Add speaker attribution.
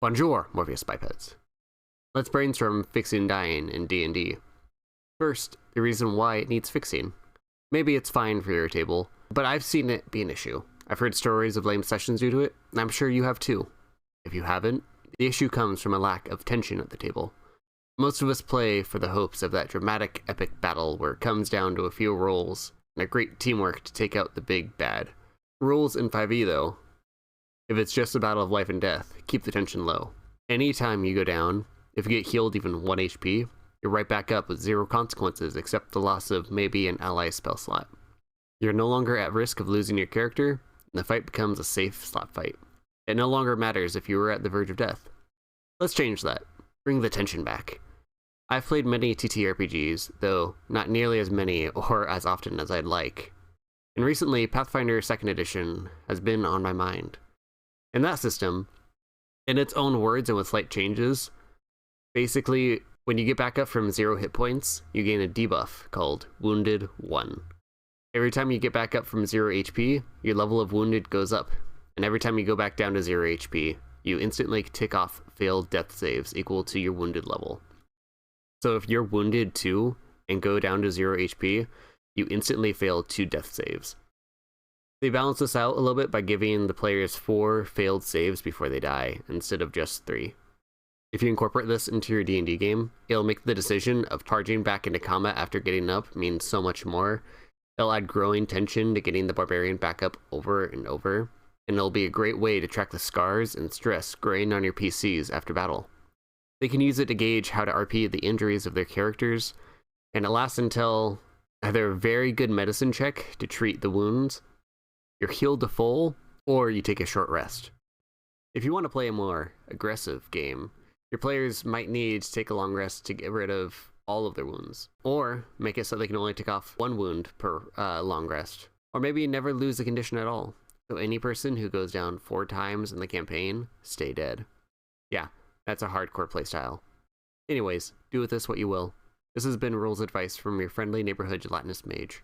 Speaker 1: Bonjour, Morpheus bipeds. Let's brainstorm fixing dying in D&D. First, the reason why it needs fixing. Maybe it's fine for your table, but I've seen it be an issue. I've heard stories of lame sessions due to it, and I'm sure you have too. If you haven't, the issue comes from a lack of tension at the table. Most of us play for the hopes of that dramatic, epic battle where it comes down to a few rolls and a great teamwork to take out the big bad. Rules in 5e though, if it's just a battle of life and death, keep the tension low. Anytime you go down, if you get healed even 1 HP, you're right back up with 0 consequences except the loss of maybe an ally spell slot. You're no longer at risk of losing your character, and the fight becomes a safe slot fight. It no longer matters if you were at the verge of death. Let's change that. Bring the tension back. I've played many TTRPGs, though not nearly as many or as often as I'd like. And recently, Pathfinder 2nd Edition has been on my mind. In that system, in its own words and with slight changes, basically, when you get back up from 0 hit points, you gain a debuff called Wounded 1. Every time you get back up from 0 HP, your level of Wounded goes up, and every time you go back down to 0 HP, you instantly tick off failed death saves equal to your Wounded level. So if you're Wounded 2 and go down to 0 HP, you instantly fail 2 death saves. They balance this out a little bit by giving the players 4 failed saves before they die, instead of just 3. If you incorporate this into your D&D game, it'll make the decision of charging back into combat after getting up mean so much more. It'll add growing tension to getting the barbarian back up over and over, and it'll be a great way to track the scars and stress growing on your PCs after battle. They can use it to gauge how to RP the injuries of their characters, and it lasts until either a very good medicine check to treat the wounds, you're healed to full, or you take a short rest. If you want to play a more aggressive game, your players might need to take a long rest to get rid of all of their wounds, or make it so they can only take off 1 wound per long rest, or maybe never lose the condition at all. So any person who goes down 4 times in the campaign, stay dead. Yeah, that's a hardcore playstyle. Anyways, do with this what you will. This has been rules advice from your friendly neighborhood Gelatinous Mage.